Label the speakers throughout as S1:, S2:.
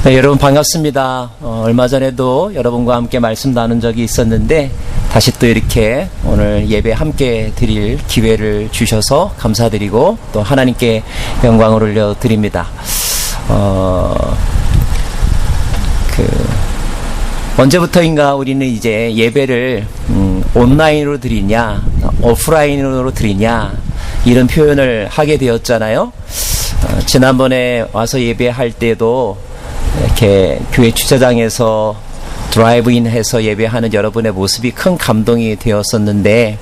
S1: 네, 여러분 반갑습니다. 얼마 전에도 여러분과 함께 말씀 나눈 적이 있었는데 다시 또 이렇게 오늘 예배 함께 드릴 기회를 주셔서 감사드리고 또 하나님께 영광을 올려드립니다. 언제부터인가 우리는 이제 예배를 온라인으로 드리냐 오프라인으로 드리냐 이런 표현을 하게 되었잖아요. 지난번에 와서 예배할 때도 이렇게 교회 주차장에서 드라이브인 해서 예배하는 여러분의 모습이 큰 감동이 되었었는데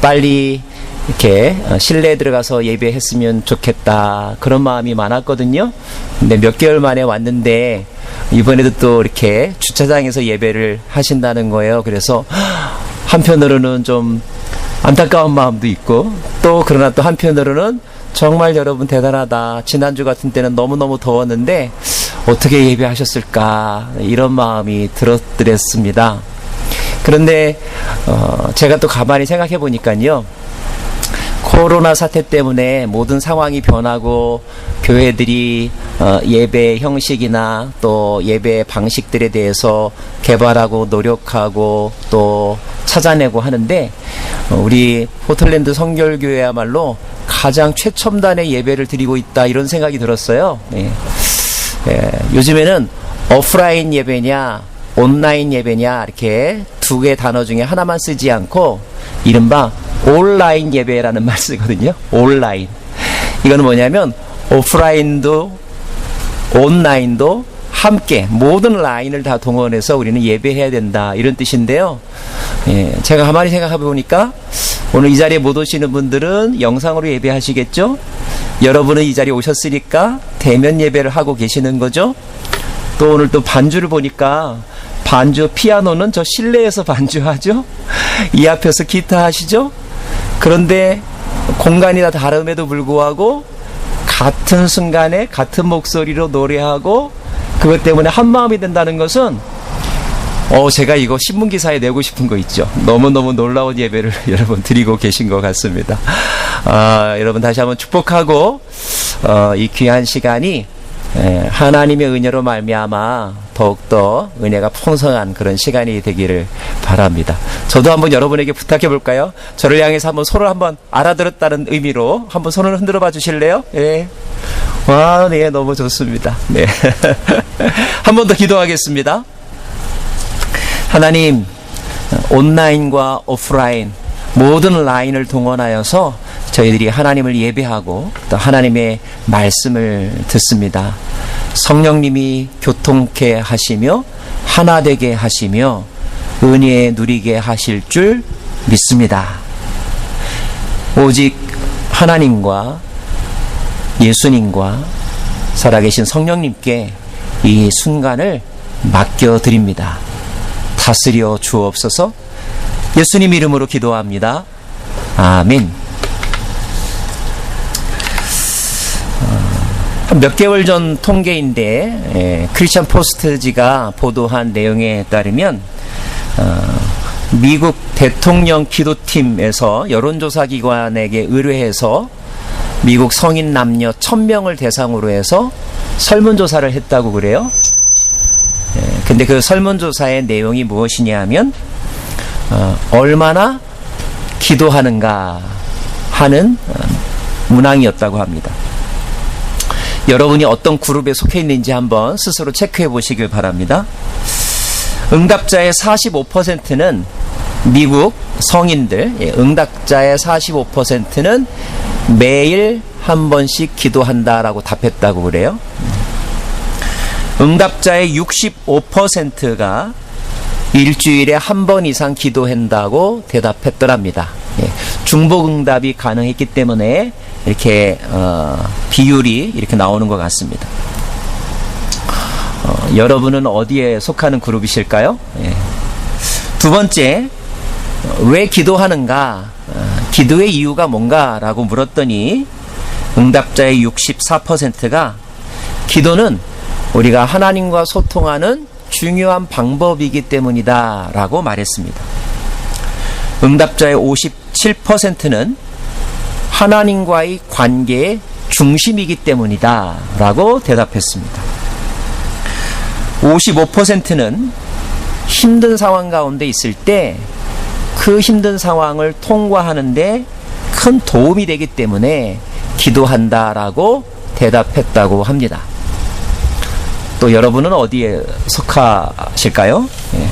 S1: 빨리 이렇게 실내에 들어가서 예배했으면 좋겠다 그런 마음이 많았거든요. 근데 몇 개월 만에 왔는데 이번에도 또 이렇게 주차장에서 예배를 하신다는 거예요. 그래서 한편으로는 좀 안타까운 마음도 있고 또 그러나 또 한편으로는 정말 여러분 대단하다. 지난주 같은 때는 너무너무 더웠는데 어떻게 예배하셨을까 이런 마음이 들었습니다. 그런데 제가 또 가만히 생각해 보니까요. 코로나 사태 때문에 모든 상황이 변하고 교회들이 예배 형식이나 또 예배 방식들에 대해서 개발하고 노력하고 또 찾아내고 하는데 우리 포틀랜드 성결교회야말로 가장 최첨단의 예배를 드리고 있다 이런 생각이 들었어요. 요즘에는 오프라인 예배냐 온라인 예배냐 이렇게 두 개의 단어 중에 하나만 쓰지 않고 이른바 온라인 예배라는 말 쓰거든요. 온라인. 이거는 뭐냐면 오프라인도 온라인도 함께 모든 라인을 다 동원해서 우리는 예배해야 된다 이런 뜻인데요. 제가 가만히 생각해 보니까 오늘 이 자리에 못 오시는 분들은 영상으로 예배하시겠죠? 여러분은 이 자리에 오셨으니까 대면 예배를 하고 계시는 거죠? 또 오늘 또 반주를 보니까 반주 피아노는 저 실내에서 반주하죠? 이 앞에서 기타 하시죠? 그런데 공간이 다 다름에도 불구하고 같은 순간에 같은 목소리로 노래하고 그것 때문에 한 마음이 된다는 것은 제가 이거 신문기사에 내고 싶은 거 있죠. 너무너무 놀라운 예배를 여러분 드리고 계신 것 같습니다. 여러분 다시 한번 축복하고 이 귀한 시간이 하나님의 은혜로 말미암아 더욱더 은혜가 풍성한 그런 시간이 되기를 바랍니다. 저도 한번 여러분에게 부탁해 볼까요? 저를 향해서 한번 손을 한번 알아들었다는 의미로 한번 손을 흔들어 봐 주실래요? 네. 와, 네, 너무 좋습니다. 네. 한 번 더 기도하겠습니다. 하나님, 온라인과 오프라인 모든 라인을 동원하여서 저희들이 하나님을 예배하고 또 하나님의 말씀을 듣습니다. 성령님이 교통케 하시며 하나 되게 하시며 은혜 누리게 하실 줄 믿습니다. 오직 하나님과 예수님과 살아계신 성령님께 이 순간을 맡겨드립니다. 다스려 주옵소서. 예수님 이름으로 기도합니다. 아멘. 몇 개월 전 통계인데 크리스천 포스트지가 보도한 내용에 따르면 미국 대통령 기도팀에서 여론조사 기관에게 의뢰해서 미국 성인 남녀 1000명을 대상으로 해서 설문조사를 했다고 그래요. 근데 그 설문조사의 내용이 무엇이냐 하면 얼마나 기도하는가 하는 문항이었다고 합니다. 여러분이 어떤 그룹에 속해 있는지 한번 스스로 체크해 보시길 바랍니다. 응답자의 45%는 미국 성인들, 응답자의 45%는 매일 한 번씩 기도한다라고 답했다고 그래요. 응답자의 65%가 일주일에 한 번 이상 기도한다고 대답했더랍니다. 중복응답이 가능했기 때문에 이렇게 비율이 이렇게 나오는 것 같습니다. 여러분은 어디에 속하는 그룹이실까요? 두 번째, 왜 기도하는가? 기도의 이유가 뭔가? 라고 물었더니 응답자의 64%가 기도는 우리가 하나님과 소통하는 중요한 방법이기 때문이다 라고 말했습니다. 응답자의 57%는 하나님과의 관계의 중심이기 때문이다 라고 대답했습니다. 55%는 힘든 상황 가운데 있을 때 그 힘든 상황을 통과하는데 큰 도움이 되기 때문에 기도한다라고 대답했다고 합니다. 또 여러분은 어디에 속하실까요? 예.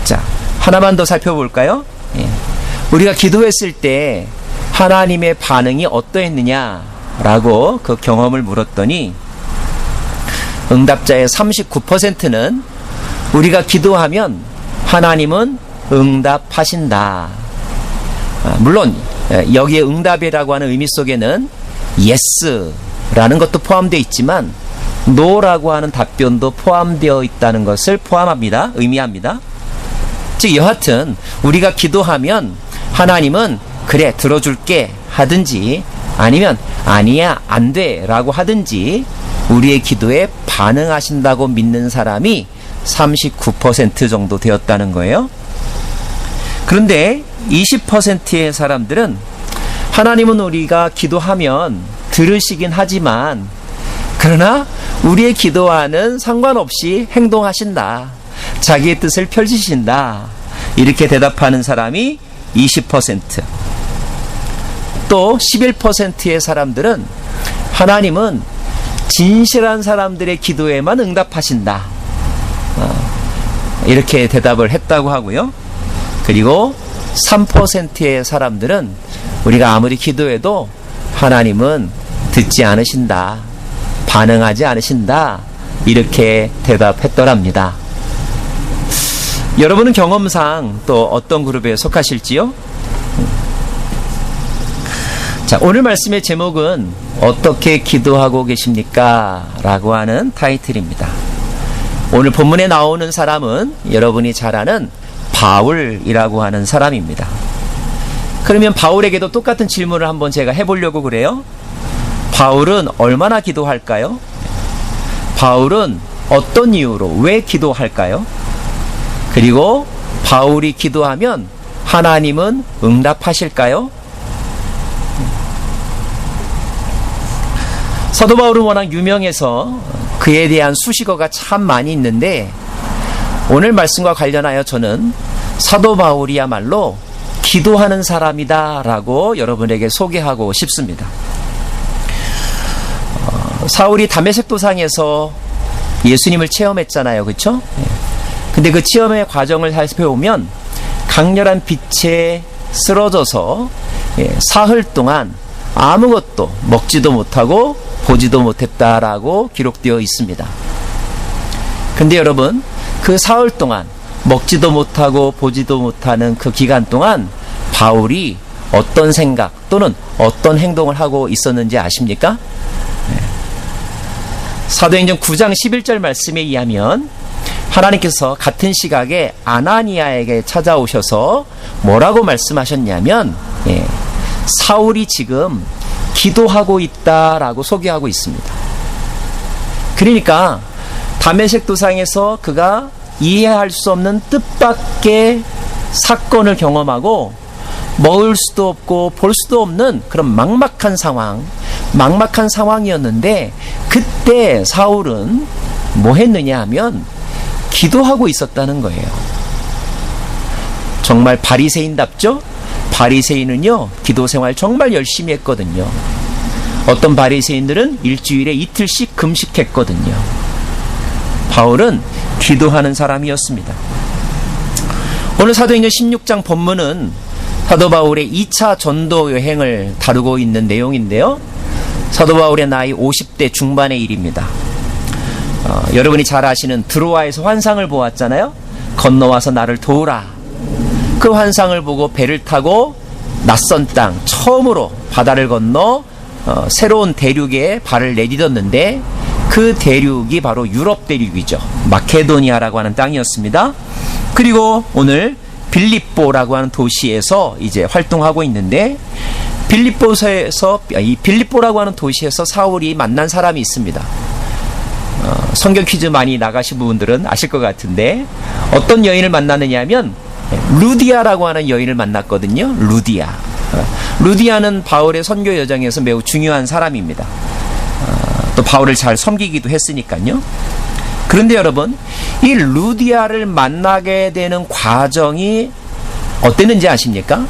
S1: 자, 하나만 더 살펴볼까요? 예. 우리가 기도했을 때 하나님의 반응이 어떠했느냐라고 그 경험을 물었더니 응답자의 39%는 우리가 기도하면 하나님은 응답하신다. 물론 여기에 응답이라고 하는 의미 속에는 yes라는 것도 포함되어 있지만 no라고 하는 답변도 포함되어 있다는 것을 의미합니다. 즉 여하튼 우리가 기도하면 하나님은 그래 들어줄게 하든지 아니면 아니야 안 돼 라고 하든지 우리의 기도에 반응하신다고 믿는 사람이 39% 정도 되었다는 거예요. 그런데 20%의 사람들은 하나님은 우리가 기도하면 들으시긴 하지만 그러나 우리의 기도와는 상관없이 행동하신다. 자기의 뜻을 펼치신다. 이렇게 대답하는 사람이 20%. 또 11%의 사람들은 하나님은 진실한 사람들의 기도에만 응답하신다. 이렇게 대답을 했다고 하고요. 그리고 3%의 사람들은 우리가 아무리 기도해도 하나님은 듣지 않으신다. 반응하지 않으신다. 이렇게 대답했더랍니다. 여러분은 경험상 또 어떤 그룹에 속하실지요? 자, 오늘 말씀의 제목은 어떻게 기도하고 계십니까? 라고 하는 타이틀입니다. 오늘 본문에 나오는 사람은 여러분이 잘 아는 바울이라고 하는 사람입니다. 그러면 바울에게도 똑같은 질문을 한번 제가 해보려고 그래요. 바울은 얼마나 기도할까요? 바울은 어떤 이유로 왜 기도할까요? 그리고 바울이 기도하면 하나님은 응답하실까요? 사도 바울은 워낙 유명해서 그에 대한 수식어가 참 많이 있는데 오늘 말씀과 관련하여 저는 사도 바울이야말로 기도하는 사람이다 라고 여러분에게 소개하고 싶습니다. 사울이 다메섹 도상에서 예수님을 체험했잖아요. 그렇죠? 근데 그 체험의 과정을 살펴보면 강렬한 빛에 쓰러져서 사흘 동안 아무것도 먹지도 못하고 보지도 못했다라고 기록되어 있습니다. 근데 여러분, 그 사흘 동안 먹지도 못하고 보지도 못하는 그 기간 동안 바울이 어떤 생각 또는 어떤 행동을 하고 있었는지 아십니까? 사도행전 9장 11절 말씀에 의하면 하나님께서 같은 시각에 아나니아에게 찾아오셔서 뭐라고 말씀하셨냐면 사울이 지금 기도하고 있다라고 소개하고 있습니다. 그러니까 다메섹 도상에서 그가 이해할 수 없는 뜻밖의 사건을 경험하고 먹을 수도 없고 볼 수도 없는 그런 막막한 상황이었는데 그때 사울은 뭐 했느냐 하면 기도하고 있었다는 거예요. 정말 바리새인답죠? 바리새인은요 기도 생활 정말 열심히 했거든요. 어떤 바리새인들은 일주일에 이틀씩 금식했거든요. 바울은 기도하는 사람이었습니다. 오늘 사도행전 16장 본문은 사도 바울의 2차 전도 여행을 다루고 있는 내용인데요. 사도 바울의 나이 50대 중반의 일입니다. 여러분이 잘 아시는 드로아에서 환상을 보았잖아요. 건너와서 나를 도우라. 그 환상을 보고 배를 타고 낯선 땅 처음으로 바다를 건너 새로운 대륙에 발을 내딛었는데 그 대륙이 바로 유럽 대륙이죠. 마케도니아라고 하는 땅이었습니다. 그리고 오늘 빌립보라고 하는 도시에서 이제 활동하고 있는데 빌립보라고 하는 도시에서 사울이 만난 사람이 있습니다. 성경 퀴즈 많이 나가신 분들은 아실 것 같은데 어떤 여인을 만나느냐 하면 루디아라고 하는 여인을 만났거든요. 루디아는 바울의 선교 여정에서 매우 중요한 사람입니다. 또 바울을 잘 섬기기도 했으니까요. 그런데 여러분, 이 루디아를 만나게 되는 과정이 어땠는지 아십니까?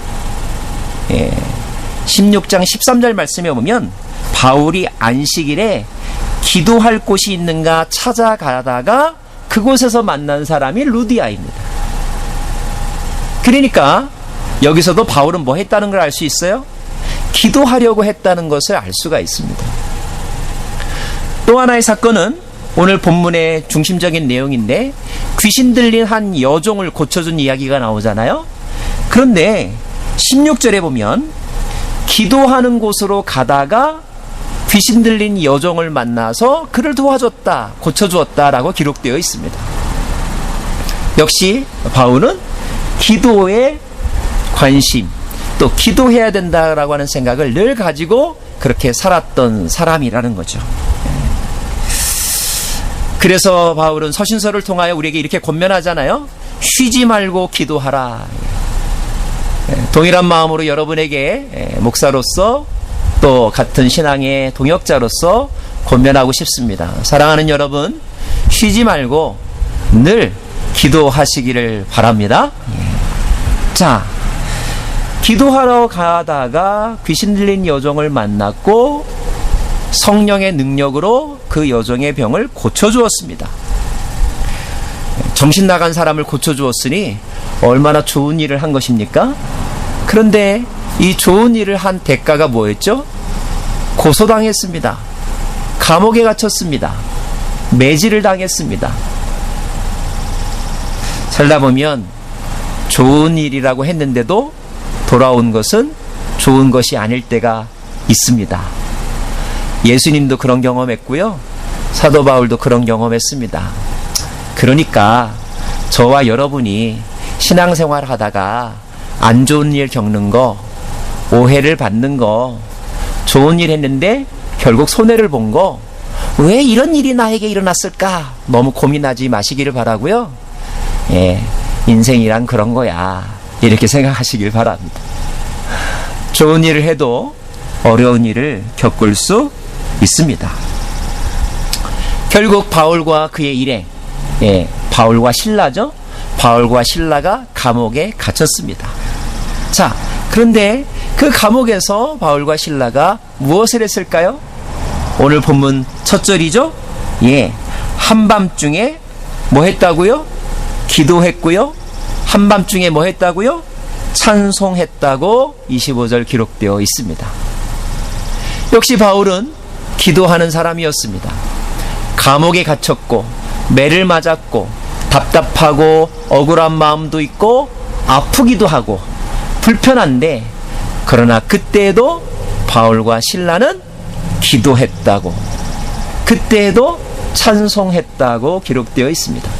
S1: 16장 13절 말씀에 보면 바울이 안식일에 기도할 곳이 있는가 찾아가다가 그곳에서 만난 사람이 루디아입니다. 그러니까 여기서도 바울은 뭐 했다는 걸 알 수 있어요? 기도하려고 했다는 것을 알 수가 있습니다. 또 하나의 사건은 오늘 본문의 중심적인 내용인데, 귀신 들린 한 여종을 고쳐준 이야기가 나오잖아요. 그런데 16절에 보면 기도하는 곳으로 가다가 귀신 들린 여종을 만나서 그를 도와줬다, 고쳐주었다라고 기록되어 있습니다. 역시 바울은 기도에 관심, 또 기도해야 된다라고 하는 생각을 늘 가지고 그렇게 살았던 사람이라는 거죠. 그래서 바울은 서신서를 통하여 우리에게 이렇게 권면하잖아요. 쉬지 말고 기도하라. 동일한 마음으로 여러분에게 목사로서 또 같은 신앙의 동역자로서 권면하고 싶습니다. 사랑하는 여러분, 쉬지 말고 늘 기도하시기를 바랍니다. 자, 기도하러 가다가 귀신 들린 여종을 만났고 성령의 능력으로 그 여종의 병을 고쳐주었습니다. 정신 나간 사람을 고쳐주었으니 얼마나 좋은 일을 한 것입니까? 그런데 이 좋은 일을 한 대가가 뭐였죠? 고소당했습니다. 감옥에 갇혔습니다. 매질을 당했습니다. 살다 보면 좋은 일이라고 했는데도 돌아온 것은 좋은 것이 아닐 때가 있습니다. 예수님도 그런 경험했고요. 사도 바울도 그런 경험했습니다. 그러니까 저와 여러분이 신앙생활 하다가 안 좋은 일 겪는 거, 오해를 받는 거, 좋은 일 했는데 결국 손해를 본 거, 왜 이런 일이 나에게 일어났을까? 너무 고민하지 마시기를 바라고요. 인생이란 그런 거야. 이렇게 생각하시길 바랍니다. 좋은 일을 해도 어려운 일을 겪을 수 있습니다. 결국 바울과 그의 일행, 바울과 신라죠. 바울과 신라가 감옥에 갇혔습니다. 자, 그런데 그 감옥에서 바울과 신라가 무엇을 했을까요? 오늘 본문 첫 절이죠. 한밤중에 뭐 했다고요? 기도했고요. 한밤중에 뭐 했다고요? 찬송했다고 25절 기록되어 있습니다. 역시 바울은 기도하는 사람이었습니다. 감옥에 갇혔고 매를 맞았고 답답하고 억울한 마음도 있고 아프기도 하고 불편한데, 그러나 그때에도 바울과 신라는 기도했다고, 그때에도 찬송했다고 기록되어 있습니다.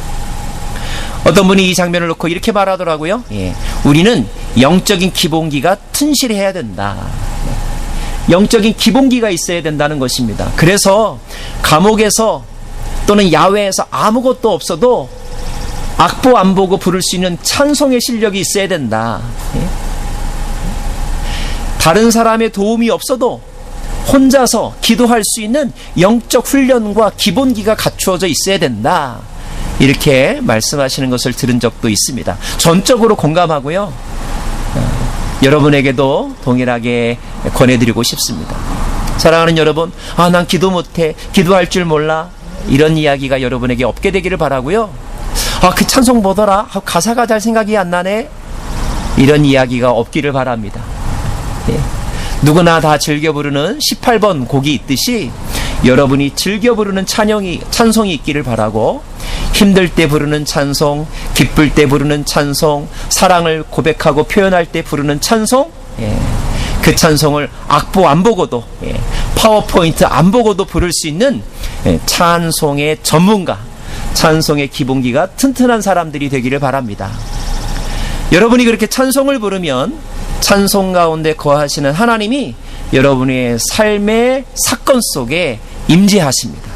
S1: 어떤 분이 이 장면을 놓고 이렇게 말하더라고요. 우리는 영적인 기본기가 튼실해야 된다. 영적인 기본기가 있어야 된다는 것입니다. 그래서 감옥에서 또는 야외에서 아무것도 없어도 악보 안 보고 부를 수 있는 찬송의 실력이 있어야 된다. 다른 사람의 도움이 없어도 혼자서 기도할 수 있는 영적 훈련과 기본기가 갖추어져 있어야 된다. 이렇게 말씀하시는 것을 들은 적도 있습니다. 전적으로 공감하고요. 여러분에게도 동일하게 권해드리고 싶습니다. 사랑하는 여러분, 난 기도 못해, 기도할 줄 몰라, 이런 이야기가 여러분에게 없게 되기를 바라고요. 그 찬송 뭐더라? 가사가 잘 생각이 안 나네? 이런 이야기가 없기를 바랍니다. 누구나 다 즐겨 부르는 18번 곡이 있듯이 여러분이 즐겨 부르는 찬송이 있기를 바라고, 힘들 때 부르는 찬송, 기쁠 때 부르는 찬송, 사랑을 고백하고 표현할 때 부르는 찬송, 그 찬송을 악보 안 보고도, 파워포인트 안 보고도 부를 수 있는 찬송의 전문가, 찬송의 기본기가 튼튼한 사람들이 되기를 바랍니다. 여러분이 그렇게 찬송을 부르면 찬송 가운데 거하시는 하나님이 여러분의 삶의 사건 속에 임재하십니다.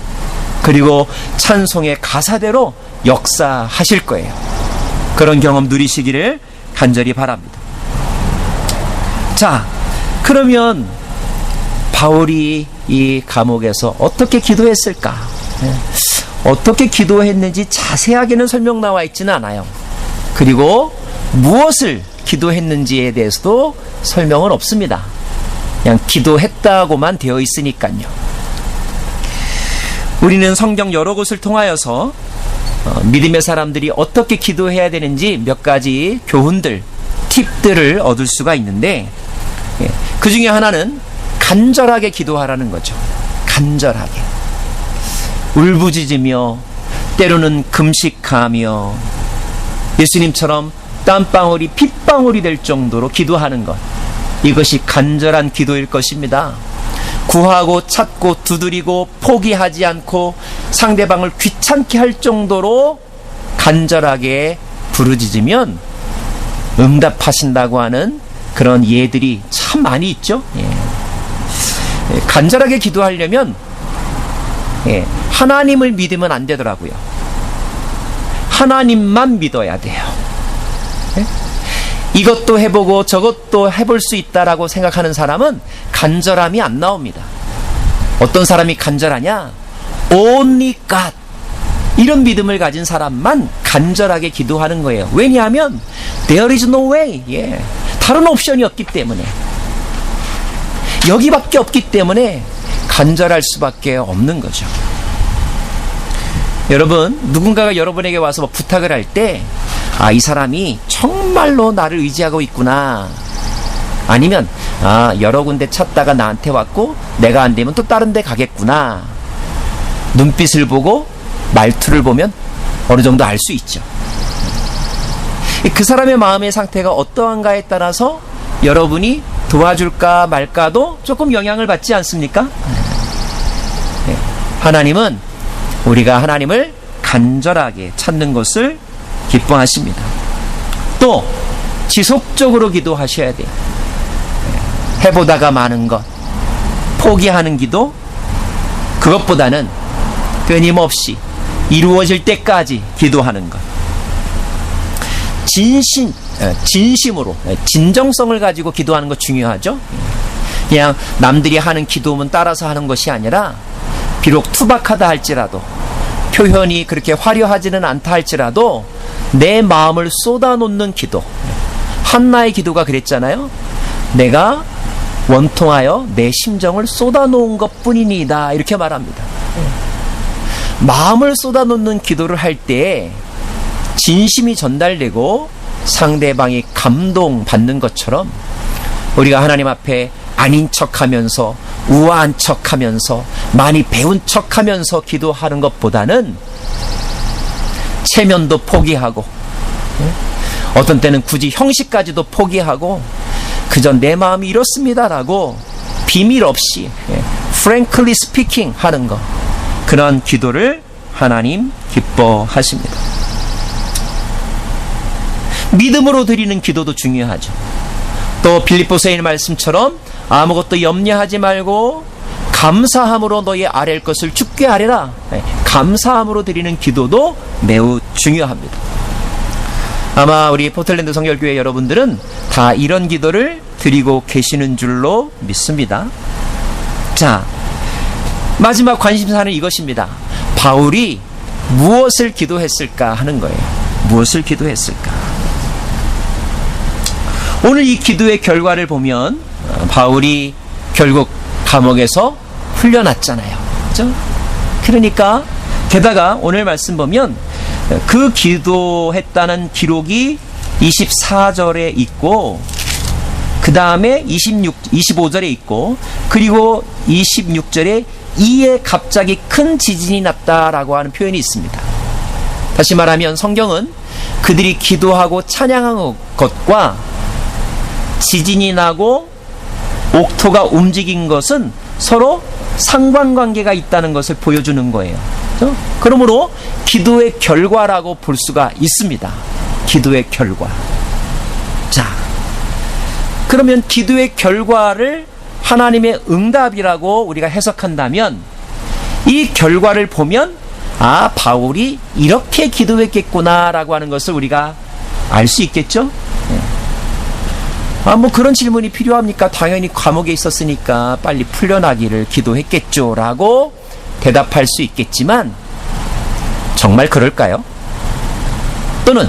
S1: 그리고 찬송의 가사대로 역사하실 거예요. 그런 경험 누리시기를 간절히 바랍니다. 자, 그러면 바울이 이 감옥에서 어떻게 기도했을까? 어떻게 기도했는지 자세하게는 설명 나와 있지는 않아요. 그리고 무엇을 기도했는지에 대해서도 설명은 없습니다. 그냥 기도했다고만 되어 있으니까요. 우리는 성경 여러 곳을 통하여서 믿음의 사람들이 어떻게 기도해야 되는지 몇 가지 교훈들, 팁들을 얻을 수가 있는데, 그 중에 하나는 간절하게 기도하라는 거죠. 간절하게. 울부짖으며 때로는 금식하며 예수님처럼 땀방울이 핏방울이 될 정도로 기도하는 것, 이것이 간절한 기도일 것입니다. 구하고 찾고 두드리고 포기하지 않고 상대방을 귀찮게 할 정도로 간절하게 부르짖으면 응답하신다고 하는 그런 예들이 참 많이 있죠. 간절하게 기도하려면 하나님을 믿으면 안 되더라고요. 하나님만 믿어야 돼요. 이것도 해보고 저것도 해볼 수 있다라고 생각하는 사람은 간절함이 안 나옵니다. 어떤 사람이 간절하냐? Only God. 이런 믿음을 가진 사람만 간절하게 기도하는 거예요. 왜냐하면 There is no way. 다른 옵션이 없기 때문에, 여기밖에 없기 때문에 간절할 수밖에 없는 거죠. 여러분, 누군가가 여러분에게 와서 부탁을 할 때, 이 사람이 정말로 나를 의지하고 있구나, 아니면 여러 군데 찾다가 나한테 왔고 내가 안 되면 또 다른 데 가겠구나, 눈빛을 보고 말투를 보면 어느 정도 알 수 있죠. 그 사람의 마음의 상태가 어떠한가에 따라서 여러분이 도와줄까 말까도 조금 영향을 받지 않습니까? 하나님은 우리가 하나님을 간절하게 찾는 것을 기뻐하십니다. 또 지속적으로 기도하셔야 돼요. 해보다가 마는 것, 포기하는 기도, 그것보다는 끊임없이 이루어질 때까지 기도하는 것. 진심으로, 진정성을 가지고 기도하는 것 중요하죠. 그냥 남들이 하는 기도면 따라서 하는 것이 아니라, 비록 투박하다 할지라도, 표현이 그렇게 화려하지는 않다 할지라도 내 마음을 쏟아놓는 기도. 한나의 기도가 그랬잖아요. 내가 원통하여 내 심정을 쏟아놓은 것뿐이니이다, 이렇게 말합니다. 마음을 쏟아놓는 기도를 할 때 진심이 전달되고 상대방이 감동받는 것처럼, 우리가 하나님 앞에 아닌 척하면서, 우아한 척하면서, 많이 배운 척하면서 기도하는 것보다는 체면도 포기하고, 어떤 때는 굳이 형식까지도 포기하고, 그저 내 마음이 이렇습니다라고 비밀 없이 frankly speaking 하는 것, 그런 기도를 하나님 기뻐하십니다. 믿음으로 드리는 기도도 중요하죠. 또 빌립보서의 말씀처럼 아무것도 염려하지 말고 감사함으로 너희 아랠 것을 주께 아뢰라. 감사함으로 드리는 기도도 매우 중요합니다. 아마 우리 포틀랜드 성결교회 여러분들은 다 이런 기도를 드리고 계시는 줄로 믿습니다. 자, 마지막 관심사는 이것입니다. 바울이 무엇을 기도했을까 하는 거예요. 무엇을 기도했을까? 오늘 이 기도의 결과를 보면 바울이 결국 감옥에서 풀려났잖아요. 그렇죠? 그러니까 게다가 오늘 말씀 보면 그 기도했다는 기록이 24절에 있고, 그 다음에 25절에 있고, 그리고 26절에 이에 갑자기 큰 지진이 났다라고 하는 표현이 있습니다. 다시 말하면 성경은 그들이 기도하고 찬양한 것과 지진이 나고 옥토가 움직인 것은 서로 상관관계가 있다는 것을 보여주는 거예요. 그렇죠? 그러므로 기도의 결과라고 볼 수가 있습니다. 기도의 결과. 자, 그러면 기도의 결과를 하나님의 응답이라고 우리가 해석한다면, 이 결과를 보면 바울이 이렇게 기도했겠구나라고 하는 것을 우리가 알 수 있겠죠? 뭐 그런 질문이 필요합니까? 당연히 감옥에 있었으니까 빨리 풀려나기를 기도했겠죠 라고 대답할 수 있겠지만 정말 그럴까요? 또는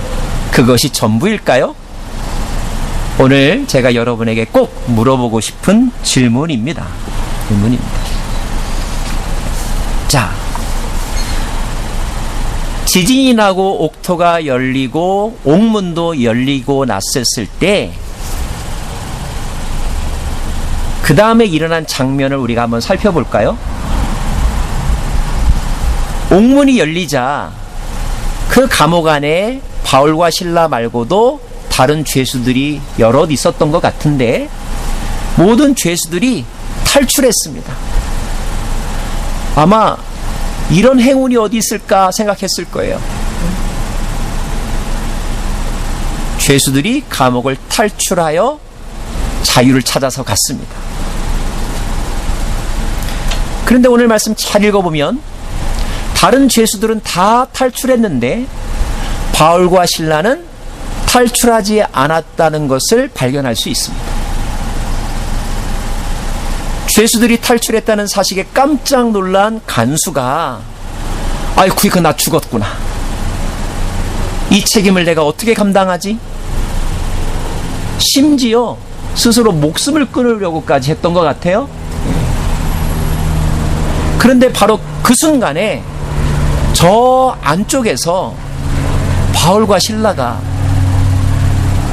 S1: 그것이 전부일까요? 오늘 제가 여러분에게 꼭 물어보고 싶은 질문입니다. 자, 지진이 나고 옥토가 열리고 옥문도 열리고 났었을 때 그 다음에 일어난 장면을 우리가 한번 살펴볼까요? 옥문이 열리자 그 감옥 안에 바울과 실라 말고도 다른 죄수들이 여럿 있었던 것 같은데 모든 죄수들이 탈출했습니다. 아마 이런 행운이 어디 있을까 생각했을 거예요. 죄수들이 감옥을 탈출하여 자유를 찾아서 갔습니다. 그런데 오늘 말씀 잘 읽어보면 다른 죄수들은 다 탈출했는데 바울과 실라는 탈출하지 않았다는 것을 발견할 수 있습니다. 죄수들이 탈출했다는 사실에 깜짝 놀란 간수가 아이쿠 이거 나 죽었구나. 이 책임을 내가 어떻게 감당하지? 심지어 스스로 목숨을 끊으려고까지 했던 것 같아요. 그런데 바로 그 순간에 저 안쪽에서 바울과 실라가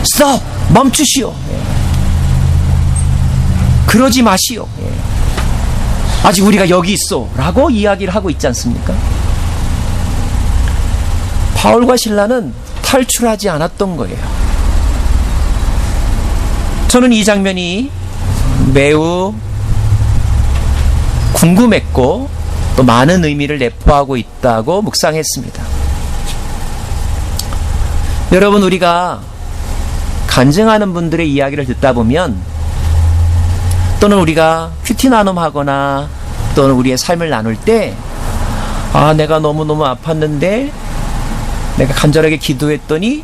S1: 스톱! 멈추시오. 그러지 마시오. 아직 우리가 여기 있어 라고 이야기를 하고 있지 않습니까? 바울과 실라는 탈출하지 않았던 거예요. 저는 이 장면이 매우 궁금했고 또 많은 의미를 내포하고 있다고 묵상했습니다. 여러분, 우리가 간증하는 분들의 이야기를 듣다 보면 또는 우리가 큐티 나눔하거나 또는 우리의 삶을 나눌 때 내가 너무너무 아팠는데 내가 간절하게 기도했더니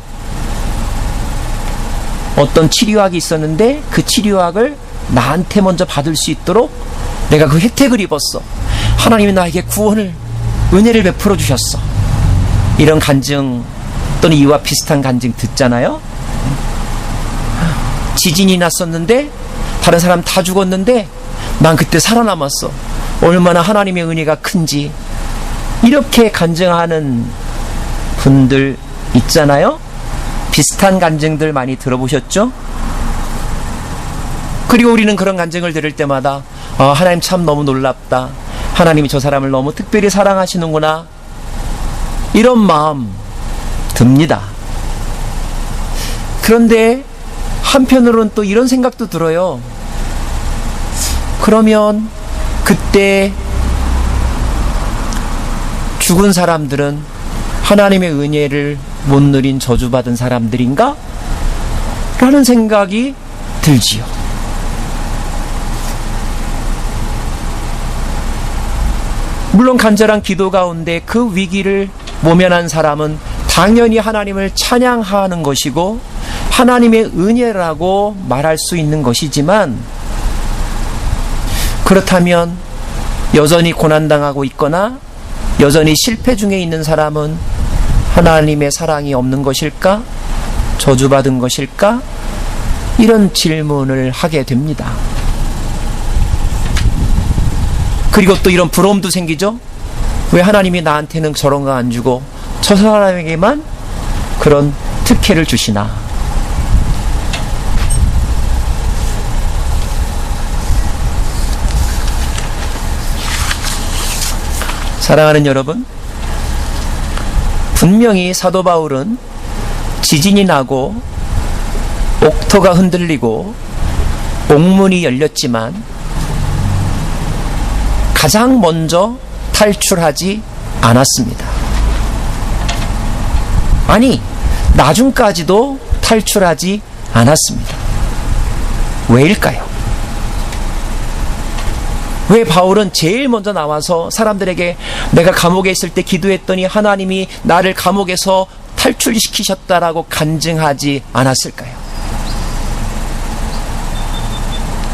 S1: 어떤 치료학이 있었는데 그 치료학을 나한테 먼저 받을 수 있도록 내가 그 혜택을 입었어. 하나님이 나에게 구원을 은혜를 베풀어 주셨어. 이런 간증 또는 이와 비슷한 간증 듣잖아요. 지진이 났었는데 다른 사람 다 죽었는데 난 그때 살아남았어. 얼마나 하나님의 은혜가 큰지. 이렇게 간증하는 분들 있잖아요. 비슷한 간증들 많이 들어보셨죠? 그리고 우리는 그런 간증을 들을 때마다 하나님 참 너무 놀랍다. 하나님이 저 사람을 너무 특별히 사랑하시는구나. 이런 마음 듭니다. 그런데 한편으로는 또 이런 생각도 들어요. 그러면 그때 죽은 사람들은 하나님의 은혜를 못 누린 저주받은 사람들인가? 라는 생각이 들지요. 물론 간절한 기도 가운데 그 위기를 모면한 사람은 당연히 하나님을 찬양하는 것이고 하나님의 은혜라고 말할 수 있는 것이지만, 그렇다면 여전히 고난당하고 있거나 여전히 실패 중에 있는 사람은 하나님의 사랑이 없는 것일까? 저주받은 것일까? 이런 질문을 하게 됩니다. 그리고 또 이런 부러움도 생기죠. 왜 하나님이 나한테는 저런 거 안 주고 저 사람에게만 그런 특혜를 주시나? 사랑하는 여러분, 분명히 사도 바울은 지진이 나고 옥토가 흔들리고 옥문이 열렸지만 가장 먼저 탈출하지 않았습니다. 아니, 나중까지도 탈출하지 않았습니다. 왜일까요? 왜 바울은 제일 먼저 나와서 사람들에게 내가 감옥에 있을 때 기도했더니 하나님이 나를 감옥에서 탈출시키셨다라고 간증하지 않았을까요?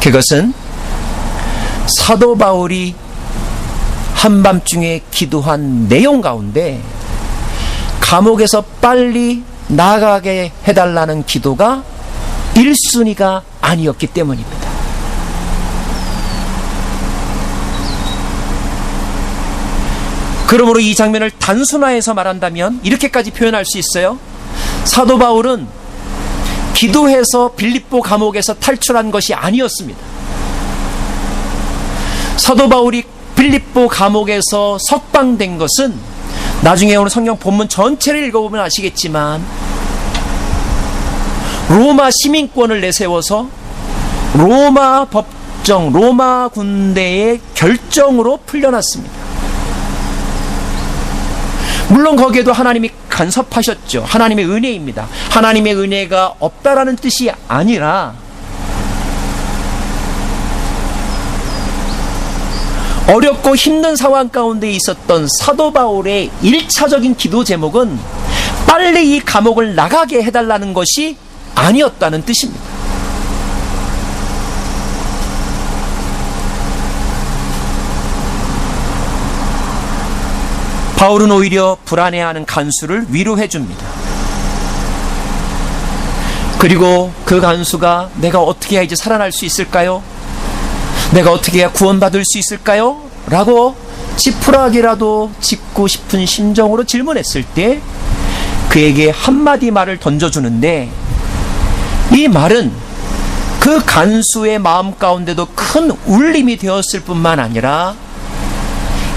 S1: 그것은 사도 바울이 한밤중에 기도한 내용 가운데 감옥에서 빨리 나가게 해달라는 기도가 1순위가 아니었기 때문입니다. 그러므로 이 장면을 단순화해서 말한다면 이렇게까지 표현할 수 있어요. 사도 바울은 기도해서 빌립보 감옥에서 탈출한 것이 아니었습니다. 사도 바울이 빌립보 감옥에서 석방된 것은 나중에 오늘 성경 본문 전체를 읽어보면 아시겠지만 로마 시민권을 내세워서 로마 법정, 로마 군대의 결정으로 풀려났습니다. 물론 거기에도 하나님이 간섭하셨죠. 하나님의 은혜입니다. 하나님의 은혜가 없다라는 뜻이 아니라 어렵고 힘든 상황 가운데 있었던 사도 바울의 1차적인 기도 제목은 빨리 이 감옥을 나가게 해달라는 것이 아니었다는 뜻입니다. 바울은 오히려 불안해하는 간수를 위로해 줍니다. 그리고 그 간수가 내가 어떻게 해야지 살아날 수 있을까요? 내가 어떻게 해야 구원받을 수 있을까요? 라고 지푸라기라도 짚고 싶은 심정으로 질문했을 때 그에게 한마디 말을 던져주는데 이 말은 그 간수의 마음 가운데도 큰 울림이 되었을 뿐만 아니라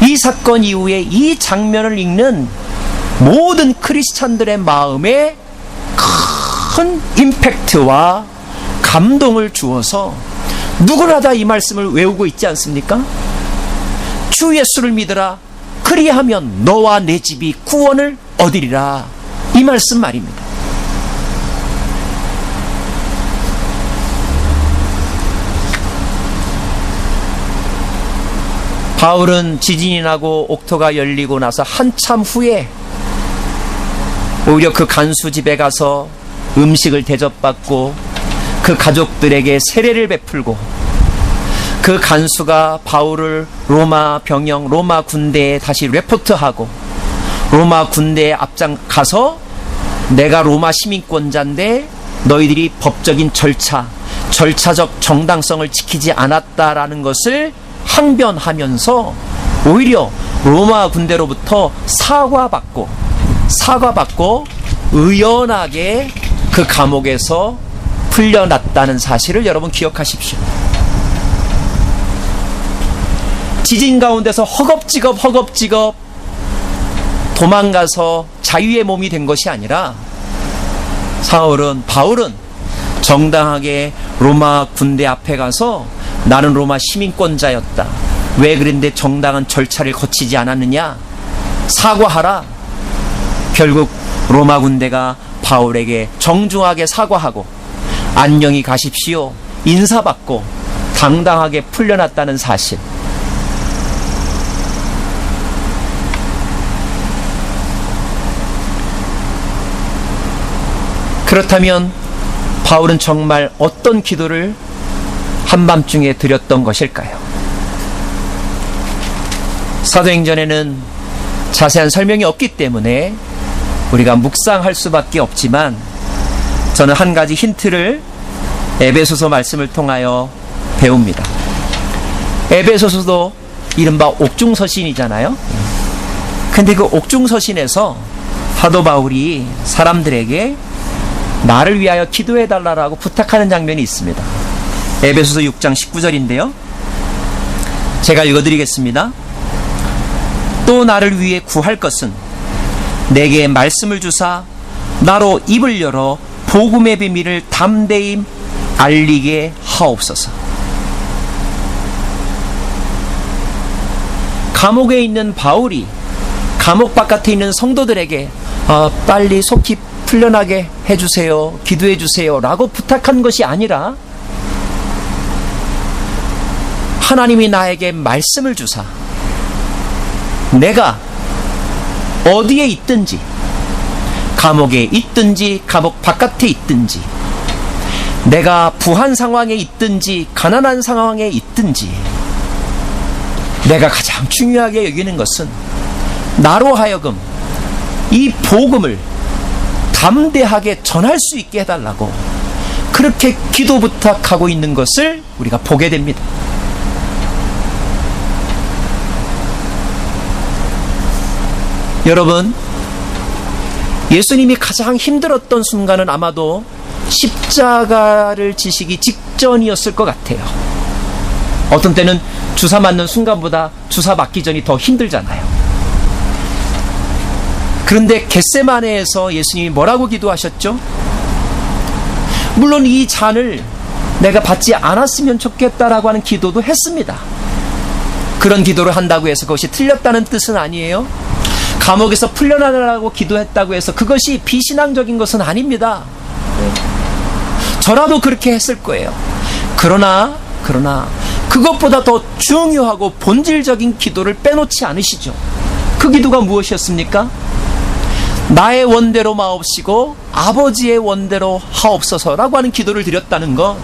S1: 이 사건 이후에 이 장면을 읽는 모든 크리스찬들의 마음에 큰 임팩트와 감동을 주어서 누구나 다 이 말씀을 외우고 있지 않습니까? 주 예수를 믿으라. 그리하면 너와 내 집이 구원을 얻으리라. 이 말씀 말입니다. 바울은 지진이 나고 옥토가 열리고 나서 한참 후에 오히려 그 간수 집에 가서 음식을 대접받고 그 가족들에게 세례를 베풀고 그 간수가 바울을 로마 병영, 로마 군대에 다시 레포트하고 로마 군대에 앞장 가서 내가 로마 시민권자인데 너희들이 법적인 절차적 정당성을 지키지 않았다라는 것을 항변하면서 오히려 로마 군대로부터 사과받고 의연하게 그 감옥에서 풀려났다는 사실을 여러분 기억하십시오. 지진 가운데서 허겁지겁 도망가서 자유의 몸이 된 것이 아니라 바울은 정당하게 로마 군대 앞에 가서 나는 로마 시민권자였다. 왜 그런데 정당한 절차를 거치지 않았느냐? 사과하라. 결국 로마 군대가 바울에게 정중하게 사과하고 안녕히 가십시오. 인사받고 당당하게 풀려났다는 사실. 그렇다면 바울은 정말 어떤 기도를 한밤중에 드렸던 것일까요? 사도행전에는 자세한 설명이 없기 때문에 우리가 묵상할 수밖에 없지만 저는 한 가지 힌트를 에베소서 말씀을 통하여 배웁니다. 에베소서도 이른바 옥중서신이잖아요. 근데 그 옥중서신에서 사도 바울이 사람들에게 나를 위하여 기도해달라고 부탁하는 장면이 있습니다. 에베소서 6장 19절인데요. 제가 읽어드리겠습니다. 또 나를 위해 구할 것은 내게 말씀을 주사 나로 입을 열어 복음의 비밀을 담대히 알리게 하옵소서. 감옥에 있는 바울이 감옥 바깥에 있는 성도들에게 빨리 속히 풀려나게 해주세요, 기도해 주세요 라고 부탁한 것이 아니라 하나님이 나에게 말씀을 주사 내가 어디에 있든지 감옥에 있든지 감옥 바깥에 있든지 내가 부한 상황에 있든지 가난한 상황에 있든지 내가 가장 중요하게 여기는 것은 나로 하여금 이 복음을 담대하게 전할 수 있게 해달라고 그렇게 기도 부탁하고 있는 것을 우리가 보게 됩니다. 여러분, 예수님이 가장 힘들었던 순간은 아마도 십자가를 지시기 직전이었을 것 같아요. 어떤 때는 주사 맞는 순간보다 주사 맞기 전이 더 힘들잖아요. 그런데 겟세마네에서 예수님이 뭐라고 기도하셨죠? 물론 이 잔을 내가 받지 않았으면 좋겠다라고 하는 기도도 했습니다. 그런 기도를 한다고 해서 그것이 틀렸다는 뜻은 아니에요. 감옥에서 풀려나가라고 기도했다고 해서 그것이 비신앙적인 것은 아닙니다. 저라도 그렇게 했을 거예요. 그러나 그것보다 더 중요하고 본질적인 기도를 빼놓지 않으시죠. 그 기도가 무엇이었습니까? 나의 원대로 마옵시고 아버지의 원대로 하옵소서라고 하는 기도를 드렸다는 것.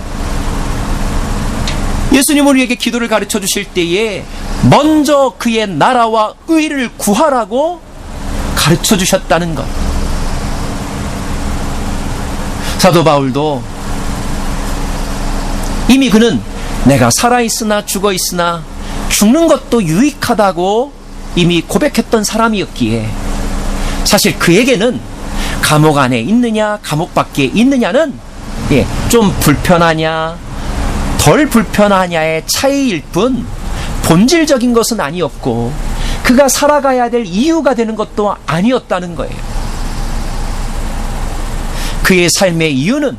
S1: 예수님은 우리에게 기도를 가르쳐 주실 때에 먼저 그의 나라와 의를 구하라고 가르쳐 주셨다는 것. 사도 바울도 이미 그는 내가 살아있으나 죽어있으나 죽는 것도 유익하다고 이미 고백했던 사람이었기에 사실 그에게는 감옥 안에 있느냐 감옥 밖에 있느냐는 좀 불편하냐 덜 불편하냐의 차이일 뿐 본질적인 것은 아니었고 그가 살아가야 될 이유가 되는 것도 아니었다는 거예요. 그의 삶의 이유는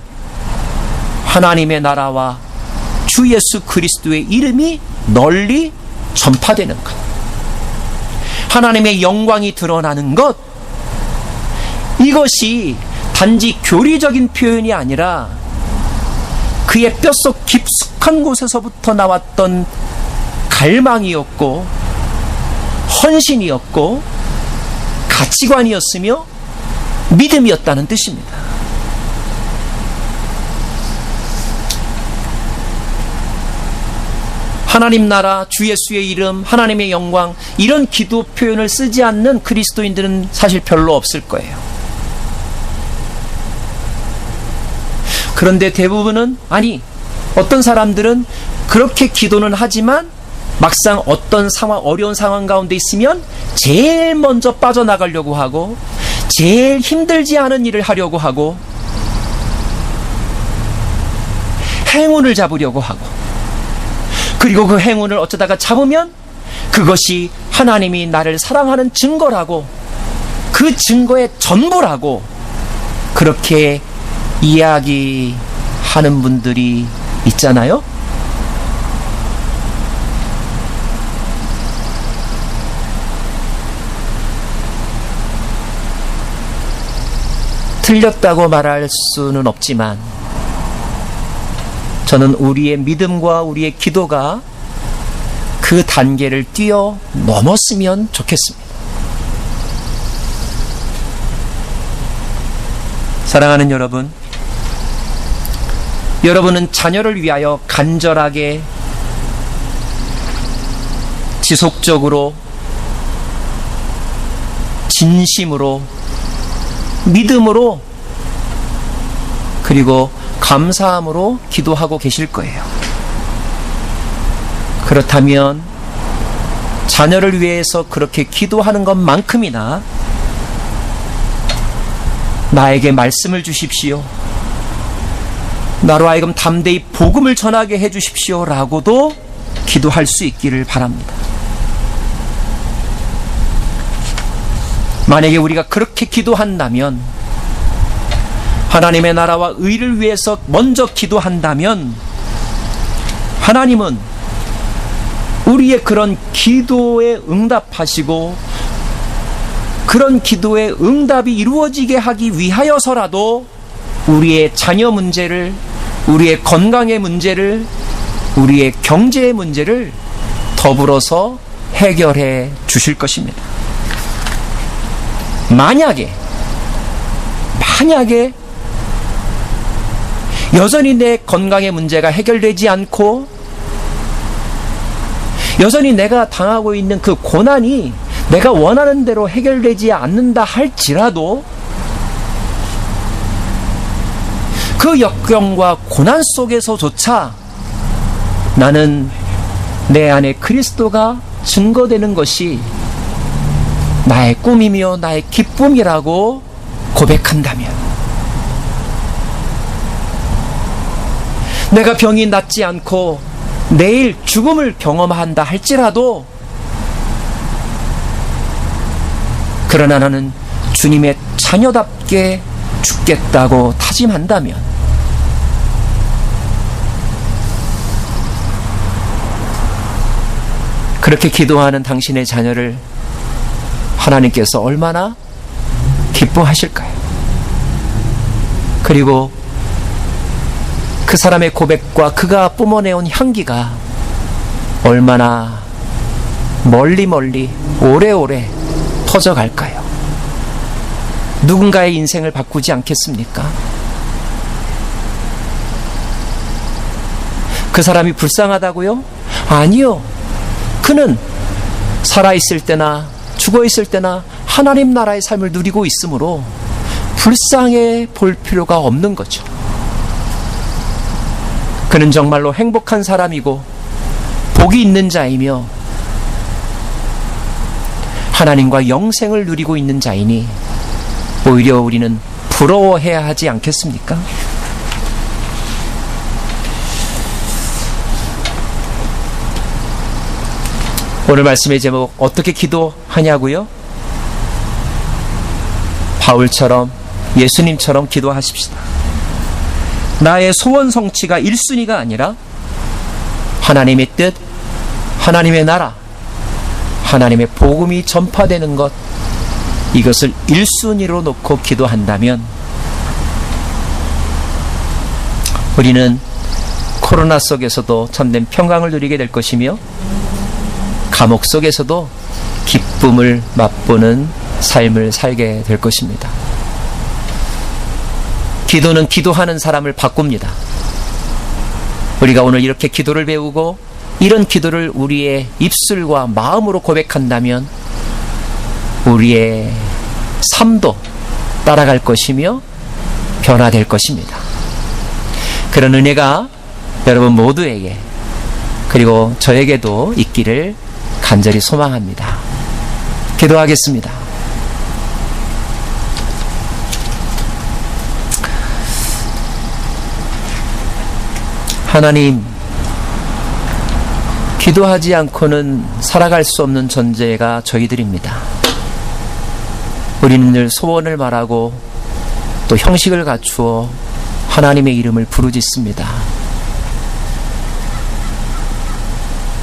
S1: 하나님의 나라와 주 예수 그리스도의 이름이 널리 전파되는 것, 하나님의 영광이 드러나는 것, 이것이 단지 교리적인 표현이 아니라 그의 뼛속 깊숙한 곳에서부터 나왔던 갈망이었고 헌신이었고 가치관이었으며 믿음이었다는 뜻입니다. 하나님 나라, 주 예수의 이름, 하나님의 영광, 이런 기도 표현을 쓰지 않는 그리스도인들은 사실 별로 없을 거예요. 그런데 대부분은, 어떤 사람들은 그렇게 기도는 하지만 막상 어떤 상황, 어려운 상황 가운데 있으면 제일 먼저 빠져나가려고 하고 제일 힘들지 않은 일을 하려고 하고 행운을 잡으려고 하고, 그리고 그 행운을 어쩌다가 잡으면 그것이 하나님이 나를 사랑하는 증거라고, 그 증거의 전부라고 그렇게 이야기하는 분들이 있잖아요. 틀렸다고 말할 수는 없지만 저는 우리의 믿음과 우리의 기도가 그 단계를 뛰어넘었으면 좋겠습니다. 사랑하는 여러분, 여러분은 자녀를 위하여 간절하게 지속적으로 진심으로 믿음으로 그리고 감사함으로 기도하고 계실 거예요. 그렇다면 자녀를 위해서 그렇게 기도하는 것만큼이나 나에게 말씀을 주십시오, 나로 하여금 담대히 복음을 전하게 해주십시오 라고도 기도할 수 있기를 바랍니다. 만약에 우리가 그렇게 기도한다면, 하나님의 나라와 의를 위해서 먼저 기도한다면, 하나님은 우리의 그런 기도에 응답하시고 그런 기도의 응답이 이루어지게 하기 위하여서라도 우리의 자녀 문제를, 우리의 건강의 문제를, 우리의 경제의 문제를 더불어서 해결해 주실 것입니다. 만약에 여전히 내 건강의 문제가 해결되지 않고 여전히 내가 당하고 있는 그 고난이 내가 원하는 대로 해결되지 않는다 할지라도 그 역경과 고난 속에서조차 나는 내 안에 그리스도가 증거되는 것이 나의 꿈이며 나의 기쁨이라고 고백한다면, 내가 병이 낫지 않고 내일 죽음을 경험한다 할지라도 그러나 나는 주님의 자녀답게 죽겠다고 다짐한다면 그렇게 기도하는 당신의 자녀를 하나님께서 얼마나 기뻐하실까요? 그리고 그 사람의 고백과 그가 뿜어내온 향기가 얼마나 멀리 오래오래 퍼져갈까요? 누군가의 인생을 바꾸지 않겠습니까? 그 사람이 불쌍하다고요? 아니요. 그는 살아있을 때나 죽어있을 때나 하나님 나라의 삶을 누리고 있으므로 불쌍해 볼 필요가 없는 거죠. 그는 정말로 행복한 사람이고 복이 있는 자이며 하나님과 영생을 누리고 있는 자이니 오히려 우리는 부러워해야 하지 않겠습니까? 오늘 말씀의 제목, 어떻게 기도하냐고요? 바울처럼, 예수님처럼 기도하십시다. 나의 소원 성취가 1순위가 아니라 하나님의 뜻, 하나님의 나라, 하나님의 복음이 전파되는 것, 이것을 1순위로 놓고 기도한다면 우리는 코로나 속에서도 참된 평강을 누리게 될 것이며 감옥 속에서도 기쁨을 맛보는 삶을 살게 될 것입니다. 기도는 기도하는 사람을 바꿉니다. 우리가 오늘 이렇게 기도를 배우고 이런 기도를 우리의 입술과 마음으로 고백한다면 우리의 삶도 따라갈 것이며 변화될 것입니다. 그런 은혜가 여러분 모두에게 그리고 저에게도 있기를 간절히 소망합니다. 기도하겠습니다. 하나님, 기도하지 않고는 살아갈 수 없는 존재가 저희들입니다. 우리는 늘 소원을 말하고 또 형식을 갖추어 하나님의 이름을 부르짖습니다.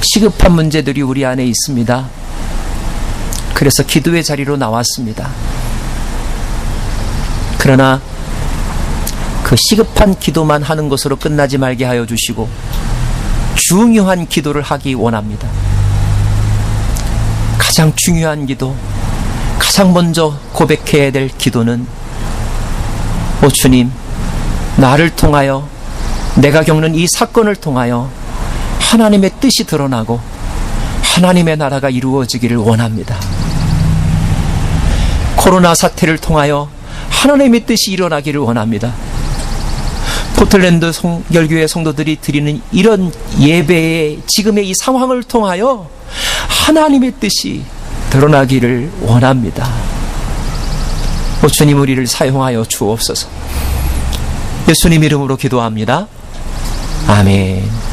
S1: 시급한 문제들이 우리 안에 있습니다. 그래서 기도의 자리로 나왔습니다. 그러나 그 시급한 기도만 하는 것으로 끝나지 말게 하여 주시고 중요한 기도를 하기 원합니다. 가장 중요한 기도, 가장 먼저 고백해야 될 기도는 오 주님, 나를 통하여 내가 겪는 이 사건을 통하여 하나님의 뜻이 드러나고 하나님의 나라가 이루어지기를 원합니다. 코로나 사태를 통하여 하나님의 뜻이 일어나기를 원합니다. 포틀랜드 열교회 성도들이 드리는 이런 예배의 지금의 이 상황을 통하여 하나님의 뜻이 드러나기를 원합니다. 오 주님, 우리를 사용하여 주옵소서. 예수님 이름으로 기도합니다. 아멘.